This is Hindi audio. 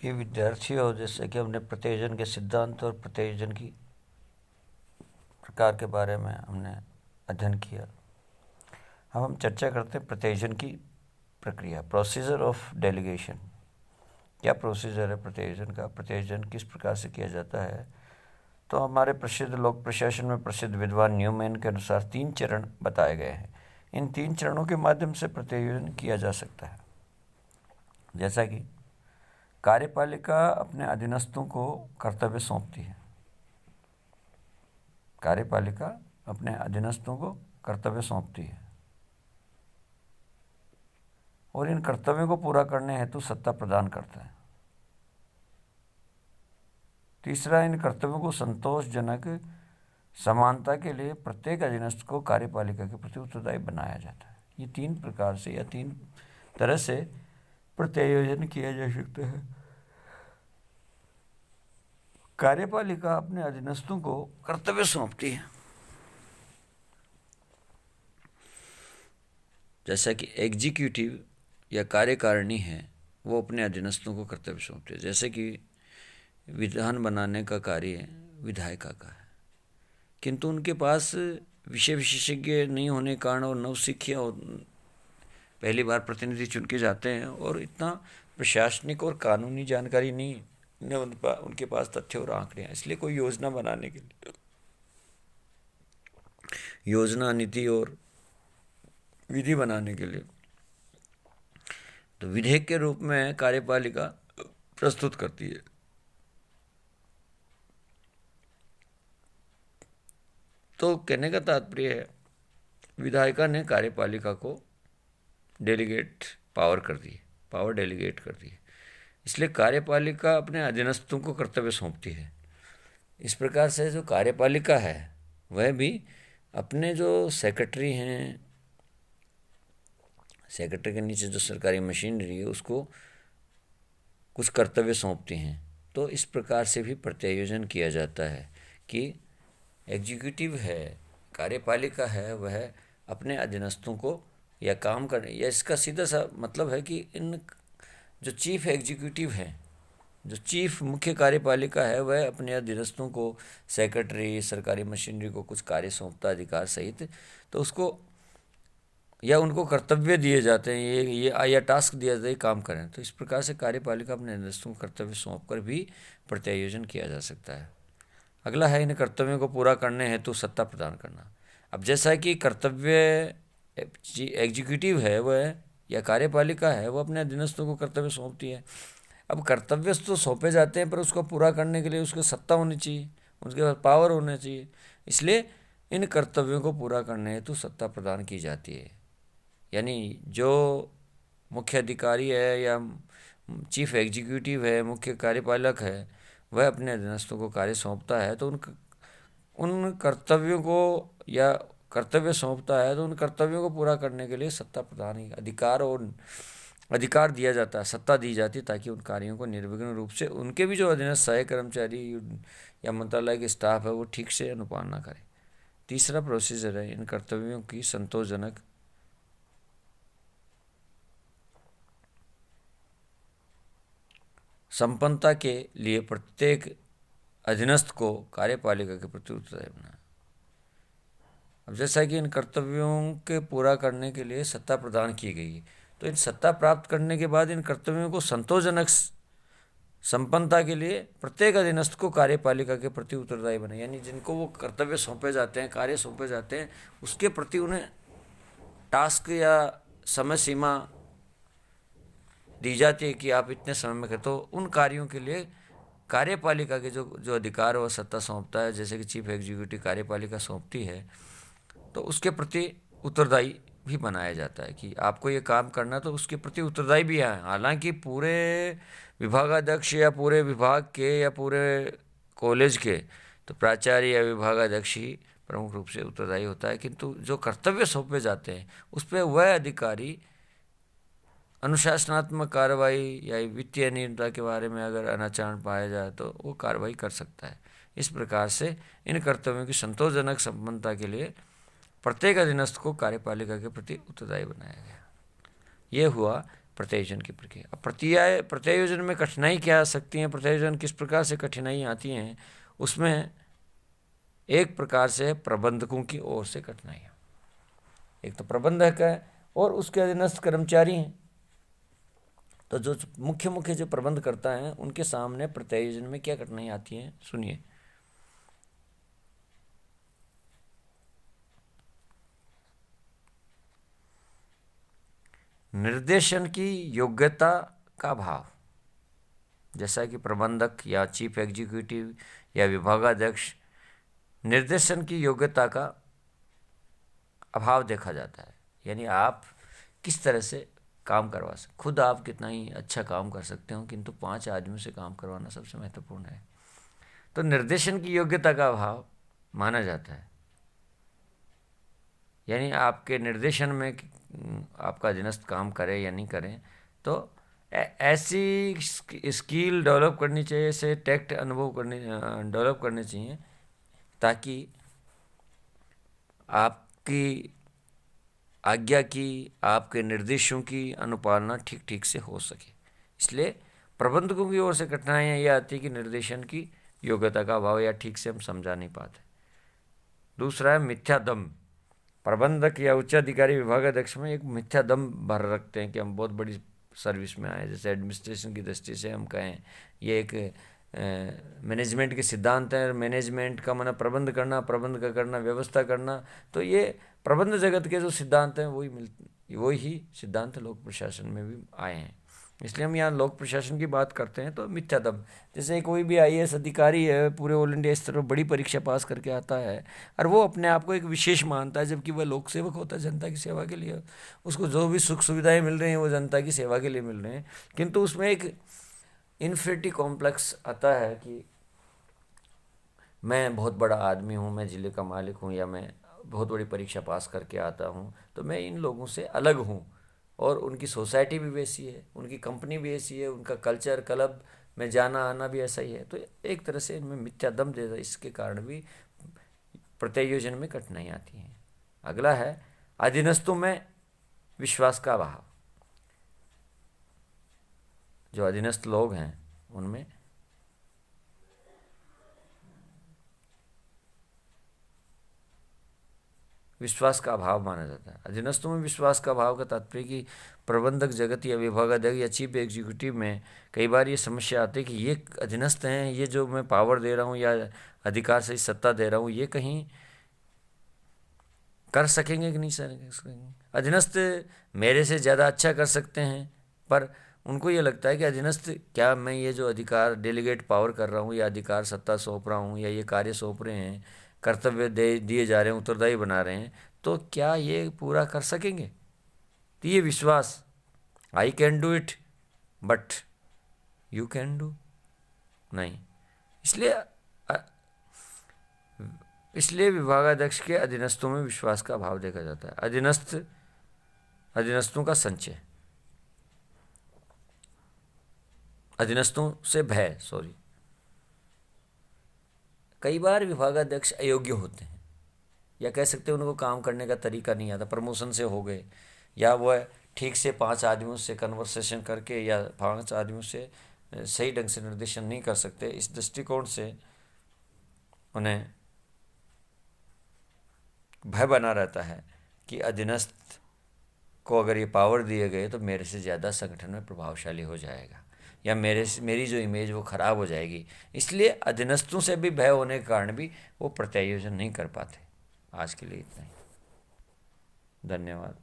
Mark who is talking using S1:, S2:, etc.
S1: प्रिय विद्यार्थियों, जैसे कि हमने प्रत्ययोजन के सिद्धांत और प्रत्ययोजन की प्रकार के बारे में हमने अध्ययन किया। अब हम चर्चा करते हैं प्रत्ययोजन की प्रक्रिया, प्रोसीजर ऑफ डेलीगेशन। क्या प्रोसीजर है प्रत्ययोजन का, प्रत्ययोजन किस प्रकार से किया जाता है? तो हमारे प्रसिद्ध लोक प्रशासन में प्रसिद्ध विद्वान न्यूमैन के अनुसार 3 चरण बताए गए हैं। इन 3 चरणों के माध्यम से प्रत्ययोजन किया जा सकता है। जैसा कि कार्यपालिका अपने अधीनस्थों को कर्तव्य सौंपती है। कार्यपालिका अपने अधीनस्थों को कर्तव्य सौंपती है और इन कर्तव्यों को पूरा करने हेतु सत्ता प्रदान करता है। तीसरा, इन कर्तव्यों को संतोषजनक समानता के लिए प्रत्येक अधीनस्थ को कार्यपालिका के प्रति उत्तरदायी बनाया जाता है। ये 3 प्रकार से या 3 तरह से प्रत्ययोजन किया जा सकता है। कार्यपालिका अपने अधीनस्थों को कर्तव्य सौंपती है। जैसा कि एग्जीक्यूटिव या कार्यकारिणी है, वो अपने अधीनस्थों को कर्तव्य सौंपती है। जैसे कि विधान बनाने का कार्य विधायिका का है, किंतु उनके पास विषय विशेषज्ञ नहीं होने के कारण और नवसिखिया पहली बार प्रतिनिधि चुन के जाते हैं और इतना प्रशासनिक और कानूनी जानकारी नहीं उनके पास तथ्य और आंकड़े हैं। इसलिए कोई योजना बनाने के लिए, योजना, नीति और विधि बनाने के लिए तो विधेयक के रूप में कार्यपालिका प्रस्तुत करती है। तो कहने का तात्पर्य है, विधायिका ने कार्यपालिका को पावर डेलीगेट कर दी। इसलिए कार्यपालिका अपने अधीनस्थों को कर्तव्य सौंपती है। इस प्रकार से जो कार्यपालिका है वह भी अपने जो सेक्रेटरी हैं, सेक्रेटरी के नीचे जो सरकारी मशीनरी है, उसको कुछ कर्तव्य सौंपती हैं। तो इस प्रकार से भी प्रत्ययोजन किया जाता है कि एग्जीक्यूटिव है, कार्यपालिका है, वह अपने अधीनस्थों को या काम करने, या इसका सीधा सा मतलब है कि इन जो चीफ एग्जीक्यूटिव है, जो चीफ मुख्य कार्यपालिका है, वह अपने अधीनस्थों को, सेक्रेटरी, सरकारी मशीनरी को कुछ कार्य सौंपता अधिकार सहित, तो उसको या उनको कर्तव्य दिए जाते हैं, ये या टास्क दिया जाता है, काम करें। तो इस प्रकार से कार्यपालिका अपने अधीनस्थों को कर्तव्य सौंप कर भी प्रत्ययोजन किया जा सकता है। अगला है, इन कर्तव्यों को पूरा करने हेतु सत्ता प्रदान करना। अब जैसा कि कर्तव्य एग्जीक्यूटिव है वह या कार्यपालिका है, वो अपने अधीनस्थों को कर्तव्य सौंपती है। अब कर्तव्य तो सौंपे जाते हैं, पर उसको पूरा करने के लिए उसको सत्ता होनी चाहिए, उसके पास पावर होना चाहिए। इसलिए इन कर्तव्यों को पूरा करने हेतु सत्ता प्रदान की जाती है। यानी जो मुख्य अधिकारी है या चीफ एग्जीक्यूटिव है, मुख्य कार्यपालक है, वह अपने अधीनस्थों को कार्य सौंपता है, तो उन कर्तव्यों को या कर्तव्य सौंपता है, तो उन कर्तव्यों को पूरा करने के लिए सत्ता प्रदान, अधिकार दिया जाता है, सत्ता दी जाती है, ताकि उन कार्यों को निर्विघ्न रूप से उनके भी जो अधीनस्थ सहायक कर्मचारी या मंत्रालय के स्टाफ है वो ठीक से अनुपालना करे। तीसरा प्रोसीजर है, इन कर्तव्यों की संतोषजनक संपन्नता के लिए प्रत्येक अधीनस्थ को कार्यपालिका के प्रति उत्तरदायी बनाना। अब जैसा कि इन कर्तव्यों के पूरा करने के लिए सत्ता प्रदान की गई है, तो इन सत्ता प्राप्त करने के बाद इन कर्तव्यों को संतोषजनक संपन्नता के लिए प्रत्येक अधीनस्थ को कार्यपालिका के प्रति उत्तरदायी बने। यानी जिनको वो कर्तव्य सौंपे जाते हैं, कार्य सौंपे जाते हैं, उसके प्रति उन्हें टास्क या समय सीमा दी जाती है कि आप इतने समय में करें। तो उन कार्यों के लिए कार्यपालिका के जो अधिकार व सत्ता सौंपता है, जैसे कि चीफ एग्जीक्यूटिव कार्यपालिका सौंपती है, तो उसके प्रति उत्तरदायी भी बनाया जाता है कि आपको ये काम करना, तो उसके प्रति उत्तरदायी भी है। हालांकि पूरे विभागाध्यक्ष या पूरे विभाग के या पूरे कॉलेज के तो प्राचार्य या विभागाध्यक्ष ही प्रमुख रूप से उत्तरदायी होता है, किंतु जो कर्तव्य सौंपे जाते हैं उस पर वह अधिकारी अनुशासनात्मक कार्रवाई या वित्तीय अनियमितता के बारे में अगर अनाचार पाया जाए तो वो कार्रवाई कर सकता है। इस प्रकार से इन कर्तव्यों की संतोषजनक संपन्नता के लिए प्रत्येक अधीनस्थ को कार्यपालिका के प्रति उत्तरदायी बनाया गया। ये हुआ प्रत्यायोजन की प्रक्रिया। अब प्रत्यायोजन में कठिनाई क्या आ सकती हैं, प्रत्यायोजन किस प्रकार से कठिनाई आती हैं, उसमें एक प्रकार से प्रबंधकों की ओर से कठिनाइयाँ। एक तो प्रबंधक है और उसके अधीनस्थ कर्मचारी हैं। तो जो मुख्य जो प्रबंध करता है उनके सामने प्रत्यायोजन में क्या कठिनाई आती है, सुनिए। निर्देशन की योग्यता का अभाव। जैसा कि प्रबंधक या चीफ एग्जीक्यूटिव या विभागाध्यक्ष, निर्देशन की योग्यता का अभाव देखा जाता है। यानी आप किस तरह से काम करवा सकते, खुद आप कितना ही अच्छा काम कर सकते हो, किंतु 5 आदमियों से काम करवाना सबसे महत्वपूर्ण है। तो निर्देशन की योग्यता का अभाव माना जाता है। यानी आपके निर्देशन में आपका अधीनस्थ काम करे या नहीं करें, तो ऐसी स्किल डेवलप करनी चाहिए, ऐसे टैक्ट अनुभव डेवलप करने चाहिए ताकि आपकी आज्ञा की, आपके निर्देशों की अनुपालना ठीक ठीक से हो सके। इसलिए प्रबंधकों की ओर से कठिनाइयाँ ये आती है कि निर्देशन की योग्यता का अभाव या ठीक से हम समझा नहीं पाते। दूसरा है मिथ्या दम। प्रबंधक या उच्च अधिकारी विभागाध्यक्ष में एक मिथ्या दम भर रखते हैं कि हम बहुत बड़ी सर्विस में आए। जैसे एडमिनिस्ट्रेशन की दृष्टि से हम कहें ये एक मैनेजमेंट के सिद्धांत है। मैनेजमेंट का माना प्रबंध करना, प्रबंध का करना, व्यवस्था करना। तो ये प्रबंध जगत के जो सिद्धांत हैं वही सिद्धांत लोक प्रशासन में भी आए हैं। इसलिए हम यहाँ लोक प्रशासन की बात करते हैं तो मिथ्या दम। जैसे कोई भी IAS अधिकारी है, पूरे ऑल इंडिया स्तर पर बड़ी परीक्षा पास करके आता है और वो अपने आप को एक विशेष मानता है, जबकि वह लोक सेवक होता है, जनता की सेवा के लिए। उसको जो भी सुख सुविधाएं मिल रही हैं वो जनता की सेवा के लिए मिल रहे हैं, किंतु उसमें एक इन्फिनिटी कॉम्प्लेक्स आता है कि मैं बहुत बड़ा आदमी हूँ, मैं ज़िले का मालिक हूँ, या मैं बहुत बड़ी परीक्षा पास करके आता हूँ, तो मैं इन लोगों से अलग हूँ। और उनकी सोसाइटी भी वैसी है, उनकी कंपनी भी ऐसी है, उनका कल्चर, क्लब में जाना आना भी ऐसा ही है। तो एक तरह से इनमें मिथ्या दम देता है। इसके कारण भी प्रत्यायोजन में कठिनाई आती है। अगला है अधीनस्थों में विश्वास का अभाव। जो अधीनस्थ लोग हैं उनमें विश्वास का अभाव माना जाता है। अधीनस्थों में विश्वास का अभाव का तात्पर्य कि प्रबंधक जगत या विभागाध्यक्ष या चीफ एग्जीक्यूटिव में कई बार ये समस्या आती है कि ये अधीनस्थ हैं, ये जो मैं पावर दे रहा हूँ या अधिकार से सत्ता दे रहा हूँ, ये कहीं कर सकेंगे कि नहीं सकेंगे। अधीनस्थ मेरे से ज़्यादा अच्छा कर सकते हैं, पर उनको ये लगता है कि अधीनस्थ, क्या मैं ये जो अधिकार डेलीगेट पावर कर रहा हूँ या अधिकार सत्ता सौंप रहा हूँ या ये कार्य सौंप रहे हैं, कर्तव्य दिए जा रहे हैं, उत्तरदायी बना रहे हैं, तो क्या ये पूरा कर सकेंगे। तो ये विश्वास, I can do it but you can do नहीं। इसलिए विभागाध्यक्ष के अधीनस्थों में विश्वास का अभाव देखा जाता है। अधीनस्थों का संचय, अधीनस्थों से भय, कई बार विभागाध्यक्ष अयोग्य होते हैं, या कह सकते हैं उनको काम करने का तरीका नहीं आता। प्रमोशन से हो गए, या वह ठीक से 5 आदमियों से कन्वर्सेशन करके या 5 आदमियों से सही ढंग से निर्देशन नहीं कर सकते। इस दृष्टिकोण से उन्हें भय बना रहता है कि अधीनस्थ को अगर ये पावर दिए गए तो मेरे से ज़्यादा संगठन में प्रभावशाली हो जाएगा, या मेरी जो इमेज वो ख़राब हो जाएगी। इसलिए अधीनस्थों से भी भय होने के कारण भी वो प्रत्यायोजन नहीं कर पाते। आज के लिए इतना ही। धन्यवाद।